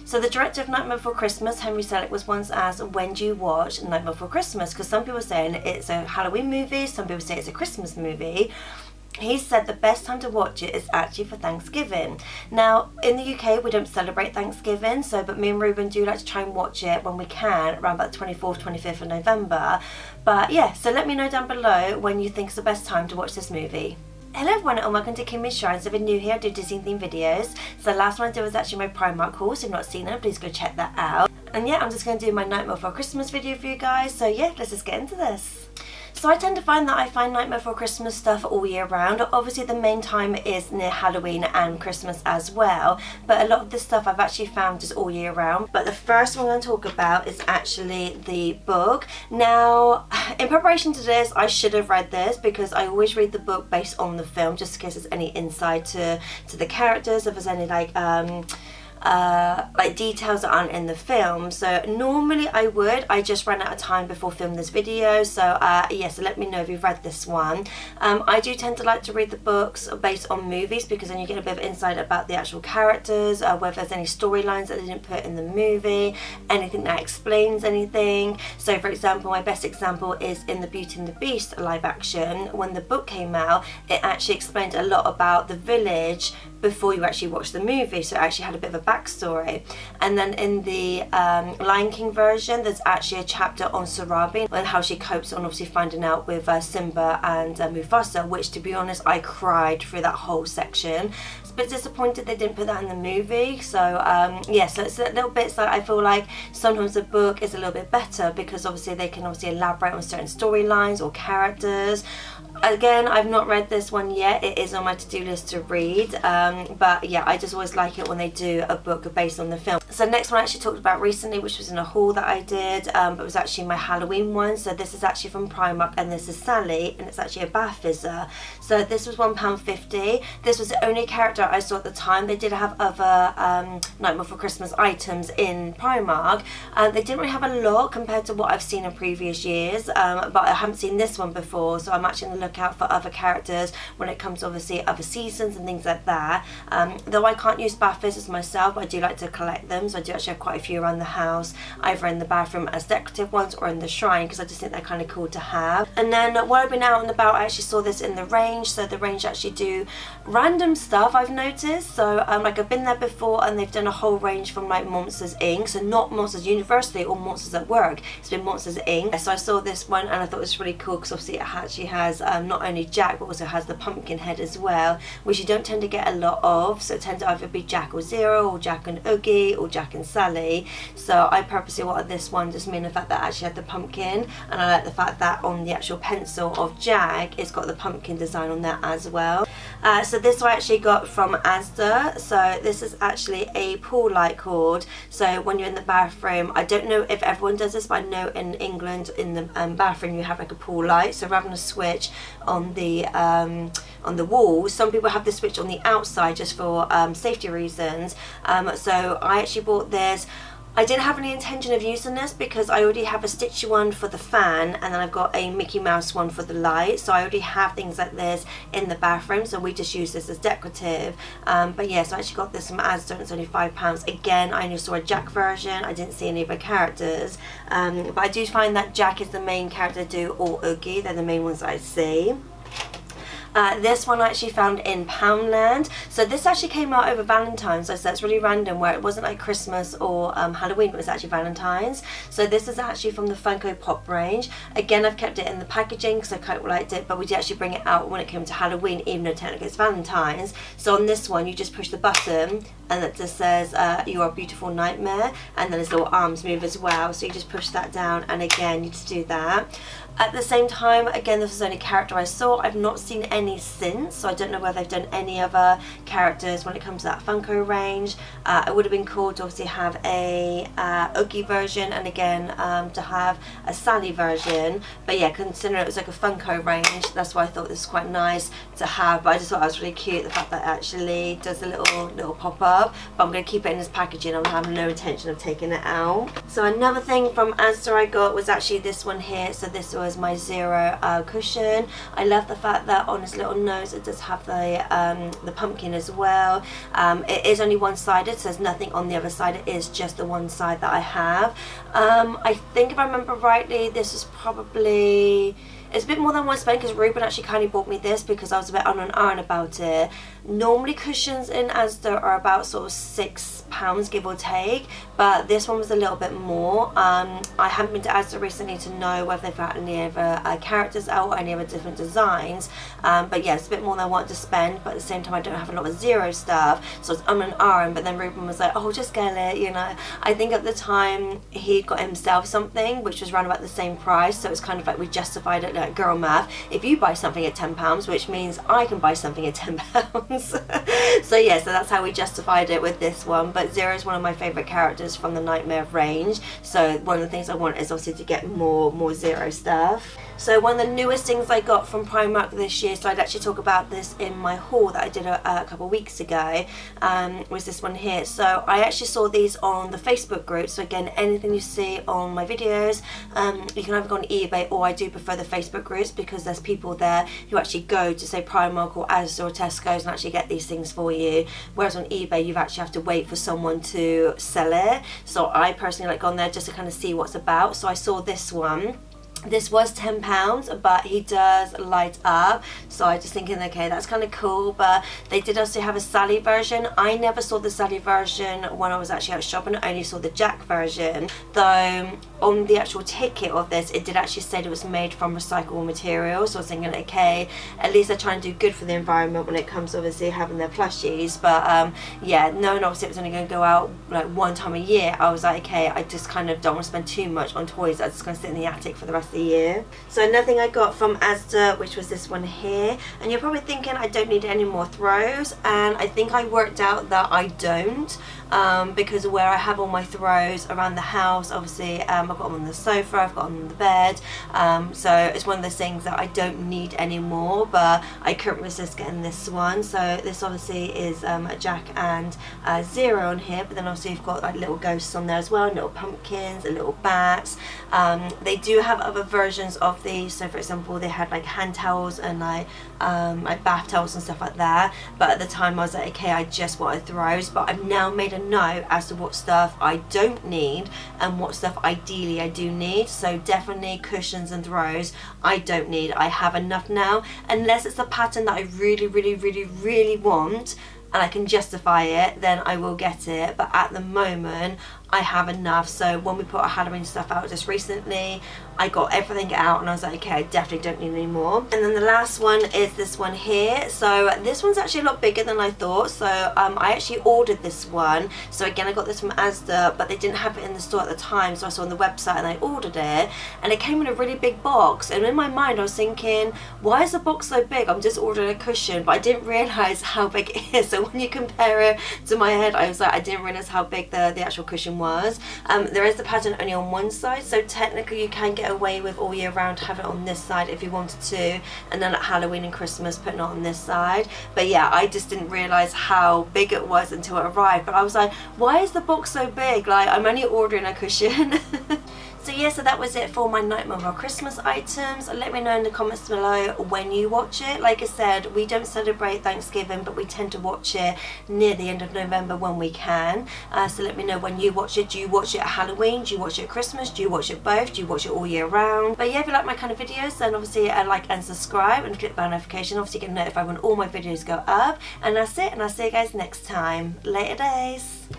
So the director of Nightmare Before Christmas, Henry Selick, was once asked, when do you watch Nightmare Before Christmas? Because some people are saying it's a Halloween movie, some people say it's a Christmas movie. He said the best time to watch it is actually for Thanksgiving. Now, in the UK, we don't celebrate Thanksgiving, but me and Reuben do like to try and watch it when we can, around about the 24th, 25th of November. But yeah, so let me know down below when you think is the best time to watch this movie. Hello everyone and welcome to Kimmy's Shrine. So if you're new here, I do Disney themed videos. So the last one I did was actually my Primark haul, so if you've not seen it, please go check that out. And yeah, I'm just going to do my Nightmare Before Christmas video for you guys. So yeah, let's just get into this. So I tend to find that I find Nightmare Before Christmas stuff all year round. Obviously the main time is near Halloween and Christmas as well, but a lot of this stuff I've actually found is all year round. But the first one I'm going to talk about is actually the book. Now, in preparation to this, I should have read this because I always read the book based on the film, just in case there's any insight to the characters, if there's any like details that aren't in the film. So normally I just ran out of time before filming this video, so so let me know if you've read this one. I do tend to like to read the books based on movies because then you get a bit of insight about the actual characters, whether there's any storylines that they didn't put in the movie, anything that explains anything. So for example, my best example is in the Beauty and the Beast live action. When the book came out, it actually explained a lot about the village before you actually watch the movie, so it actually had a bit of a backstory. And then in the Lion King version, there's actually a chapter on Sarabi and how she copes on obviously finding out with Simba and Mufasa, which to be honest I cried through that whole section. It's a bit disappointed they didn't put that in the movie. So so it's little bits that I feel like sometimes the book is a little bit better because obviously they can obviously elaborate on certain storylines or characters. Again, I've not read this one yet. It is on my to-do list to read, but yeah, I just always like it when they do a book based on the film. So next one I actually talked about recently, which was in a haul that I did, but it was actually my Halloween one. So this is actually from Primark and this is Sally, and it's actually a bath fizzer. So this was £1.50. This was the only character I saw at the time. They did have other Nightmare Before Christmas items in Primark. They didn't really have a lot compared to what I've seen in previous years, but I haven't seen this one before, so I'm actually going to look out for other characters when it comes to obviously other seasons and things like that. Though I can't use bath fizzers myself, I do like to collect them, so I do actually have quite a few around the house, either in the bathroom as decorative ones or in the shrine, because I just think they're kind of cool to have. And then while I've been out and about, I actually saw this in the range. So the range actually do random stuff, I've noticed. So like I've been there before and they've done a whole range from like Monsters Inc. So not Monsters University or Monsters at Work, it's been Monsters Inc. So I saw this one and I thought it was really cool because obviously it actually has not only Jack but also has the pumpkin head as well, which you don't tend to get a lot of. So it tends to either be Jack or Zero or Jack and Oogie or Jack and Sally. So I purposely wanted this one just mean the fact that it actually had the pumpkin, and I like the fact that on the actual pencil of Jack it's got the pumpkin design on there as well. So this I actually got from Asda. So this is actually a pool light cord. So when you're in the bathroom, I don't know if everyone does this, but I know in England in the bathroom you have like a pool light. So rather than a switch on the wall, some people have the switch on the outside just for safety reasons. So I actually bought this. I didn't have any intention of using this because I already have a Stitchy one for the fan, and then I've got a Mickey Mouse one for the light. So I already have things like this in the bathroom, so we just use this as decorative. But yeah, so I actually got this from Asda and it's only £5. Again, I only saw a Jack version, I didn't see any other characters. But I do find that Jack is the main character to do, or Oogie, they're the main ones that I see. This one I actually found in Poundland. So this actually came out over Valentine's. So it's really random where it wasn't like Christmas or Halloween, but it was actually Valentine's. So this is actually from the Funko Pop range. Again, I've kept it in the packaging because I quite liked it, but we did actually bring it out when it came to Halloween, even though technically it's Valentine's. So on this one, you just push the button and it just says you're a beautiful nightmare, and then his little arms move as well. So you just push that down, and again, you just do that. At the same time, again, this was the only character I saw. I've not seen any since, so I don't know whether they've done any other characters when it comes to that Funko range. It would have been cool to obviously have a Oogie version, and again to have a Sally version. But yeah, considering it was like a Funko range, that's why I thought this was quite nice to have. But I just thought it was really cute, the fact that it actually does a little pop-up. up, but I'm going to keep it in this packaging. I have no intention of taking it out. So another thing from Asda I got was actually this one here. So this was my Zero cushion. I love the fact that on its little nose it does have the pumpkin as well. It is only one-sided, so there's nothing on the other side. It is just the one side that I have. I think if I remember rightly, this is probably... It's a bit more than one spend because Reuben actually kindly bought me this because I was a bit on and on about it. Normally cushions in Asda are about sort of £6 give or take, but this one was a little bit more. I haven't been to Asda recently to know whether they've got any other characters out or any other different designs, but yeah, it's a bit more than I wanted to spend, but at the same time I don't have a lot of Zero stuff, so it's and ahhing. But then Reuben was like, oh, just get it, you know. I think at the time he got himself something which was around about the same price, so it's kind of like we justified it like girl math. If you buy something at £10, which means I can buy something at £10. So yeah, so that's how we justified it with this one. But Zero is one of my favourite characters from the Nightmare range, so one of the things I want is obviously to get more Zero stuff. So one of the newest things I got from Primark this year, so I'd actually talk about this in my haul that I did a couple of weeks ago, was this one here. So I actually saw these on the Facebook group. So again, anything you see on my videos, you can either go on eBay, or I do prefer the Facebook groups because there's people there who actually go to say Primark or Asda or Tesco's and actually get these things for you, whereas on eBay you actually have to wait for someone to sell it. So I personally like on there just to kind of see what's about. So I saw this one. This was £10, but he does light up, so I just thinking, okay, that's kind of cool. But they did also have a Sally version. I never saw the Sally version when I was actually out shopping. I only saw the Jack version, though on the actual ticket of this it did actually say it was made from recyclable materials. So I was thinking, okay, at least they're trying to do good for the environment when it comes to obviously having their plushies. But yeah, knowing obviously it was only going to go out like one time a year, I was like, okay, I just kind of don't want to spend too much on toys that's just going to sit in the attic for the rest of the year. So another thing I got from Asda, which was this one here, and you're probably thinking I don't need any more throws, and I think I worked out that I don't, because where I have all my throws around the house, obviously I've got them on the sofa, I've got them on the bed, so it's one of those things that I don't need anymore. But I couldn't resist getting this one. So this obviously is a Jack and Zero on here, but then also you've got like little ghosts on there as well, little pumpkins, little bats. They do have other versions of these. So for example, they had like hand towels and like bath towels and stuff like that, but at the time I was like, okay, I just wanted throws. But I've now made a note as to what stuff I don't need and what stuff ideally I do need. So definitely cushions and throws I don't need. I have enough now, unless it's a pattern that I really want and I can justify it, then I will get it. But at the moment I have enough. So when we put our Halloween stuff out just recently, I got everything out and I was like, okay, I definitely don't need any more. And then the last one is this one here. So this one's actually a lot bigger than I thought. So I actually ordered this one. So again, I got this from Asda, but they didn't have it in the store at the time, so I saw on the website and I ordered it, and it came in a really big box. And in my mind I was thinking, why is the box so big? I'm just ordering a cushion. But I didn't realise how big it is. So when you compare it to my head, I was like, I didn't realise how big the actual cushion was. There is the pattern only on one side, so technically you can get away with all year round to have it on this side if you wanted to, and then at Halloween and Christmas putting it on this side. But yeah, I just didn't realise how big it was until it arrived. But I was like, why is the box so big? Like, I'm only ordering a cushion. So yeah, so that was it for my Nightmare Before Christmas items. Let me know in the comments below when you watch it. Like I said, we don't celebrate Thanksgiving, but we tend to watch it near the end of November when we can. So let me know when you watch it. Do you watch it at Halloween? Do you watch it at Christmas? Do you watch it both? Do you watch it all year round? But yeah, if you like my kind of videos, then obviously like and subscribe and click the bell notification. Obviously get notified when all my videos go up. And that's it, and I'll see you guys next time. Later days.